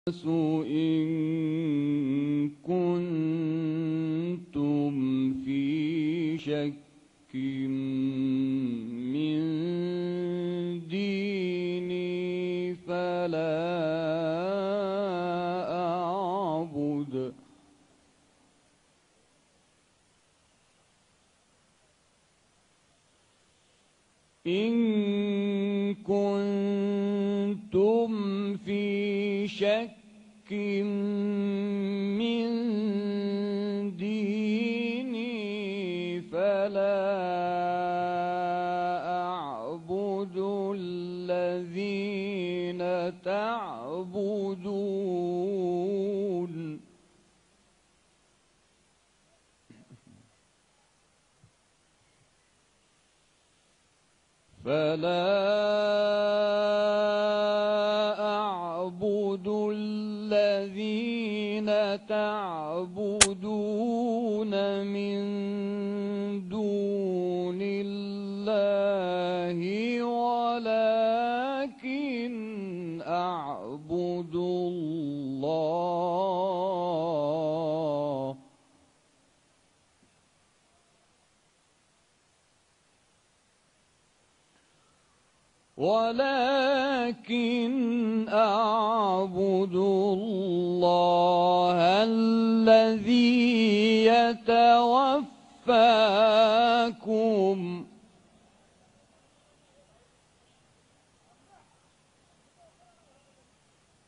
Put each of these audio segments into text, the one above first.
إن كنتم في شك من ديني فلا أعبد إن كنتم في شك من ديني فلا أعبد الذين تعبدون فلا أعبد الذين تعبدون من دون الله ولكن أعبد الله الذي يتوفاكم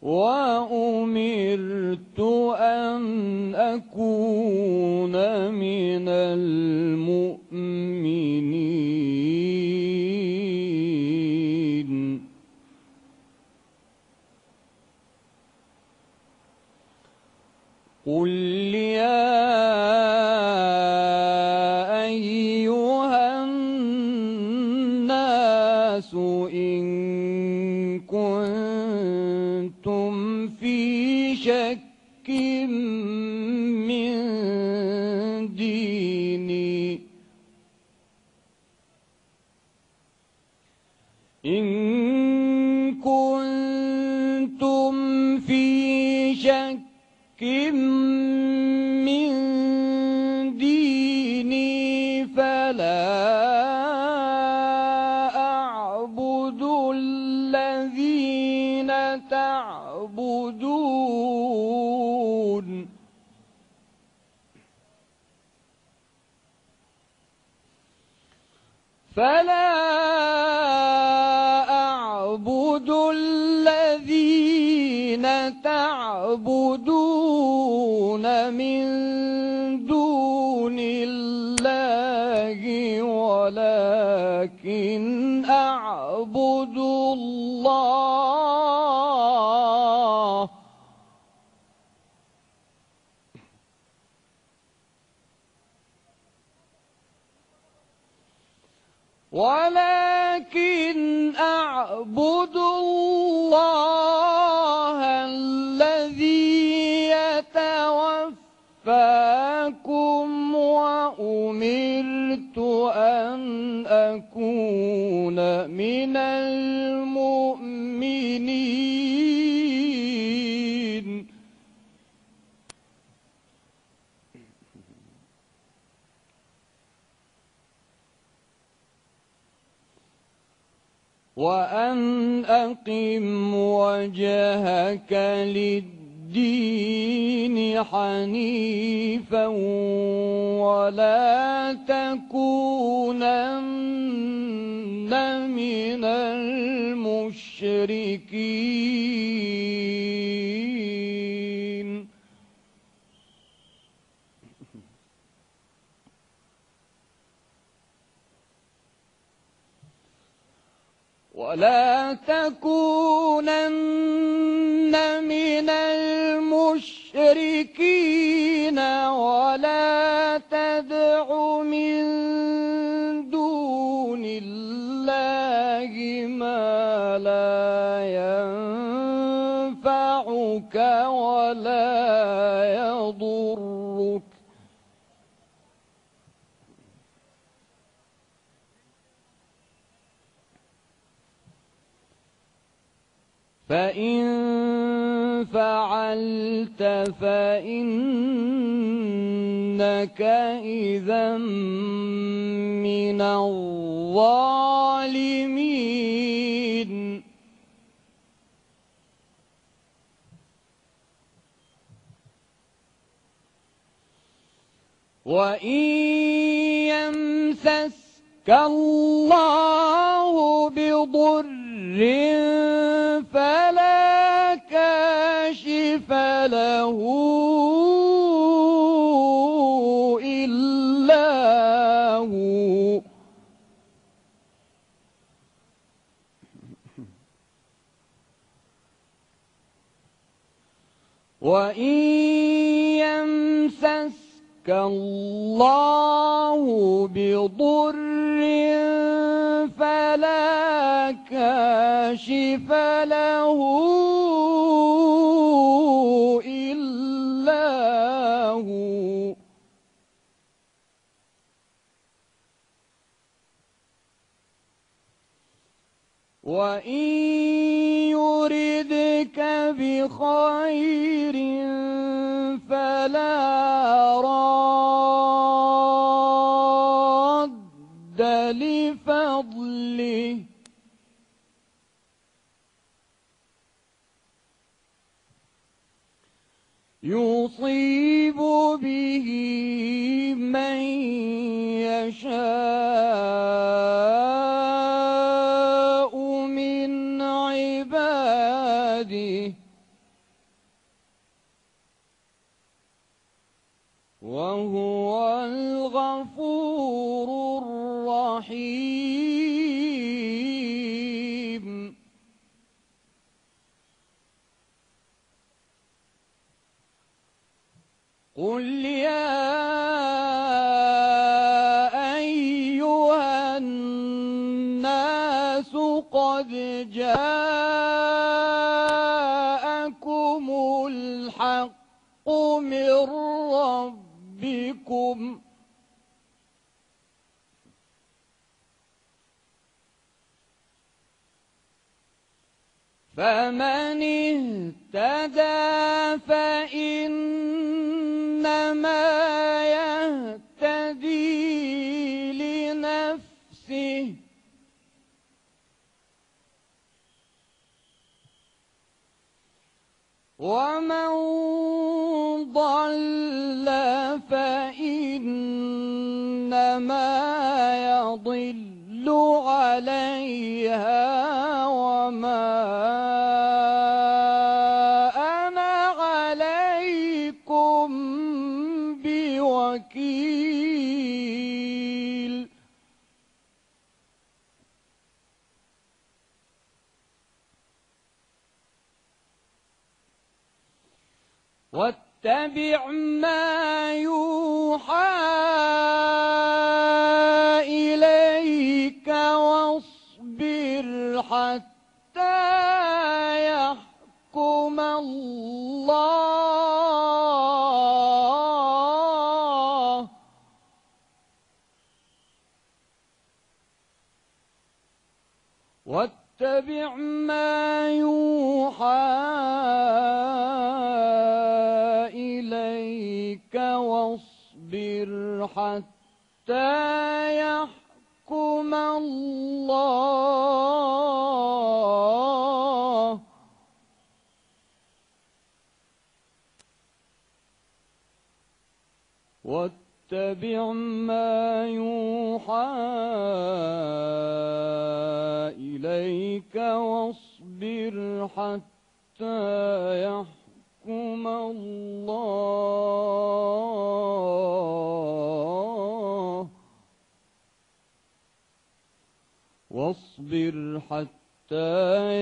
وأمرت أن أكون من المؤمنين قل يا أيها الناس إن كنتم في شك من ديني إن كنتم في شك من ديني فلا أعبد الذين تعبدون فلا أعبد الذين تعبدون من دون الله ولكن أعبد الله الذي يتوفاكم وأمرت أن أكون من المؤمنين وأن أقم وجهك للدين حنيفا ولا تكونن من المشركين ولا تكونن من المشركين ولا تدع من دون الله ما لا ينفعك ولا يضرك فإن فعلت فإنك إذا من الظالمين وإن يمسسك الله بضر فلا كاشف له إلا هو وإن يمسسك الله بضر فلا كاشف له إلا هو وإن يردك بخير فلا راد لفضله يصيب به من يشاء من عباده وهو الغفور الرحيم قل يا أيها الناس قد جاءكم الحق من ربكم فمن اهتدى فإنما يهتدي لنفسه ومن ضل فإنما يضل عليها وما أنا عليكم بوكيل واتبع ما يوحى إليك واصبر حتى يحكم الله واتبع ما يوحى إليك واصبر حتى يحكم الله واتبع ما يوحى إليك واصبر حتى يحكم الله واصبر حتى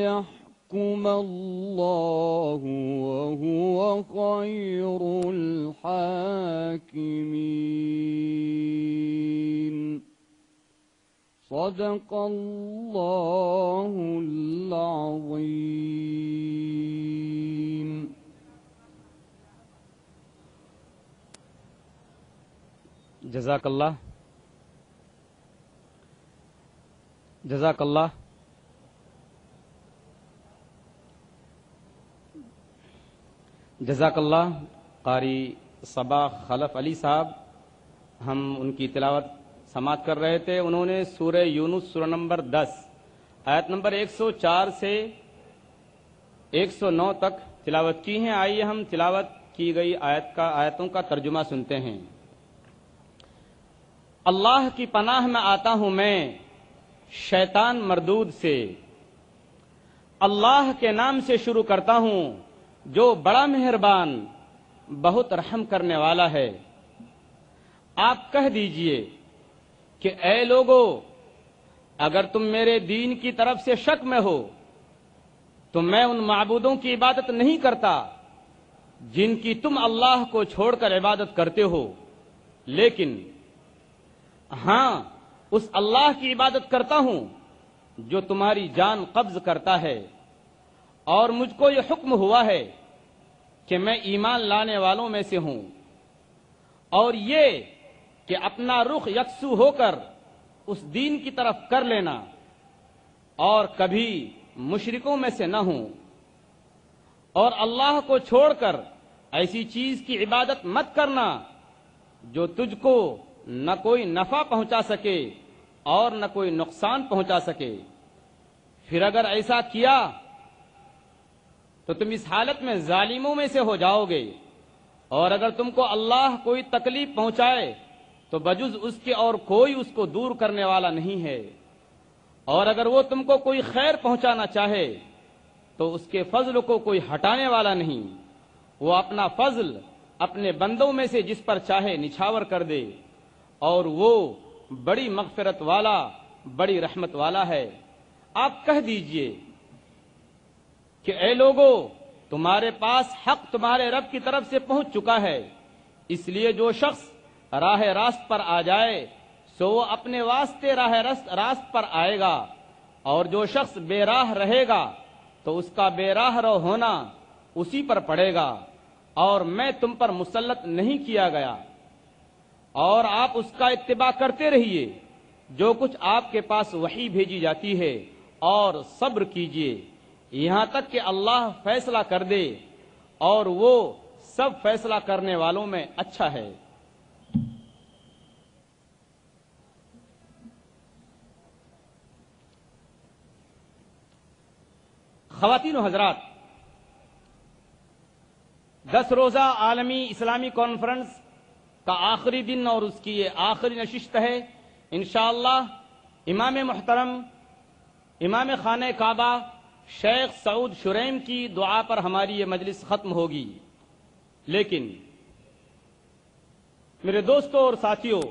يحكم الله وهو خير الحاكمين صدق الله العظيم. جزاک اللہ جزاک اللہ. جزاک اللہ قاری صبا خلف علی صاحب، ہم ان کی تلاوت سماعت کر رہے تھے. انہوں نے سورہ یونس سورہ نمبر 10 آیت نمبر 104 سے 109 تک تلاوت کی ہیں. آئیے ہم تلاوت کی گئی آیتوں کا ترجمہ سنتے ہیں. اللہ کی پناہ میں آتا ہوں میں شیطان مردود سے. اللہ کے نام سے شروع کرتا ہوں جو بڑا مہربان بہت رحم کرنے والا ہے. آپ کہہ دیجئے کہ اے لوگو، اگر تم میرے دین کی طرف سے شک میں ہو تو میں ان معبودوں کی عبادت نہیں کرتا جن کی تم اللہ کو چھوڑ کر عبادت کرتے ہو، لیکن ہاں اس اللہ کی عبادت کرتا ہوں جو تمہاری جان قبض کرتا ہے. اور مجھ کو یہ حکم ہوا ہے کہ میں ایمان لانے والوں میں سے ہوں، اور یہ کہ اپنا رخ یکسو ہو کر اس دین کی طرف کر لینا اور کبھی مشرکوں میں سے نہ ہوں، اور اللہ کو چھوڑ کر ایسی چیز کی عبادت مت کرنا جو تجھ کو نہ کوئی نفع پہنچا سکے اور نہ کوئی نقصان پہنچا سکے. پھر اگر ایسا کیا تو تم اس حالت میں ظالموں میں سے ہو جاؤ گے، اور اگر تم کو اللہ کوئی تکلیف پہنچائے تو بجز اس کے اور کوئی اس کو دور کرنے والا نہیں ہے، اور اگر وہ تم کو کوئی خیر پہنچانا چاہے تو اس کے فضل کو کوئی ہٹانے والا نہیں. وہ اپنا فضل اپنے بندوں میں سے جس پر چاہے نچھاور کر دے، اور وہ بڑی مغفرت والا بڑی رحمت والا ہے. آپ کہہ دیجئے کہ اے لوگو، تمہارے پاس حق تمہارے رب کی طرف سے پہنچ چکا ہے، اس لیے جو شخص راہ راست پر آ جائے سو وہ اپنے واسطے راہ راست پر آئے گا، اور جو شخص بے راہ رہے گا تو اس کا بے راہ رو ہونا اسی پر پڑے گا، اور میں تم پر مسلط نہیں کیا گیا. اور آپ اس کا اتباع کرتے رہیے جو کچھ آپ کے پاس وحی بھیجی جاتی ہے، اور صبر کیجئے یہاں تک کہ اللہ فیصلہ کر دے، اور وہ سب فیصلہ کرنے والوں میں اچھا ہے. خواتین و حضرات، 10 روزہ عالمی اسلامی کانفرنس کا آخری دن اور اس کی یہ آخری نشست ہے. انشاءاللہ امام محترم امام خانہ کعبہ شیخ سعود شریم کی دعا پر ہماری یہ مجلس ختم ہوگی. لیکن میرے دوستوں اور ساتھیوں،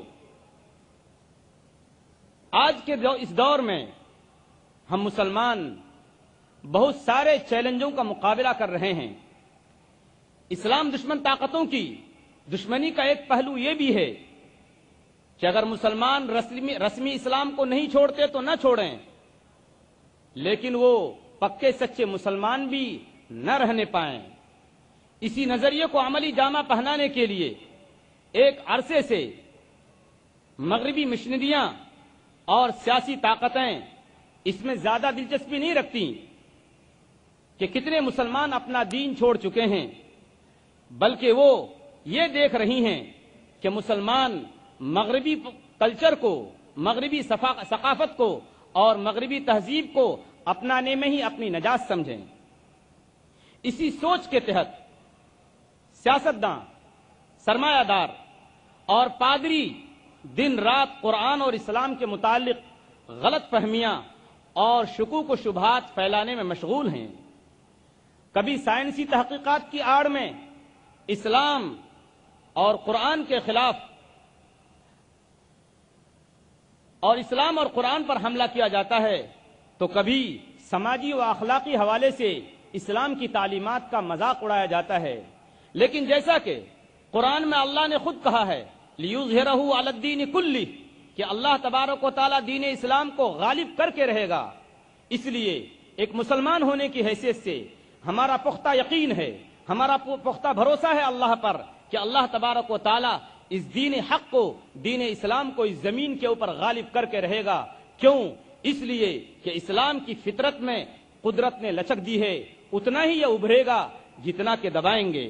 آج کے اس دور میں ہم مسلمان بہت سارے چیلنجوں کا مقابلہ کر رہے ہیں. اسلام دشمن طاقتوں کی دشمنی کا ایک پہلو یہ بھی ہے کہ اگر مسلمان رسمی اسلام کو نہیں چھوڑتے تو نہ چھوڑیں، لیکن وہ پکے سچے مسلمان بھی نہ رہنے پائیں. اسی نظریے کو عملی جامہ پہنانے کے لیے ایک عرصے سے مغربی مشنریاں اور سیاسی طاقتیں اس میں زیادہ دلچسپی نہیں رکھتی کہ کتنے مسلمان اپنا دین چھوڑ چکے ہیں، بلکہ وہ یہ دیکھ رہی ہیں کہ مسلمان مغربی کلچر کو، مغربی ثقافت کو اور مغربی تہذیب کو اپنانے میں ہی اپنی نجات سمجھیں. اسی سوچ کے تحت سیاستداں، سرمایہ دار اور پادری دن رات قرآن اور اسلام کے متعلق غلط فہمیاں اور شکوک و شبہات پھیلانے میں مشغول ہیں. کبھی سائنسی تحقیقات کی آڑ میں اسلام اور قرآن کے خلاف اور اسلام اور قرآن پر حملہ کیا جاتا ہے، تو کبھی سماجی و اخلاقی حوالے سے اسلام کی تعلیمات کا مذاق اڑایا جاتا ہے. لیکن جیسا کہ قرآن میں اللہ نے خود کہا ہے لِيُظْهِرَهُ عَلَى الدِّينِ كُلِّهِ کہ اللہ تبارک و تعالیٰ دین اسلام کو غالب کر کے رہے گا. اس لیے ایک مسلمان ہونے کی حیثیت سے ہمارا پختہ یقین ہے، ہمارا پختہ بھروسہ ہے اللہ پر کہ اللہ تبارک و تعالیٰ اس دین حق کو، دین اسلام کو اس زمین کے اوپر غالب کر کے رہے گا. کیوں؟ اس لیے کہ اسلام کی فطرت میں قدرت نے لچک دی ہے، اتنا ہی یہ ابھرے گا جتنا کہ دبائیں گے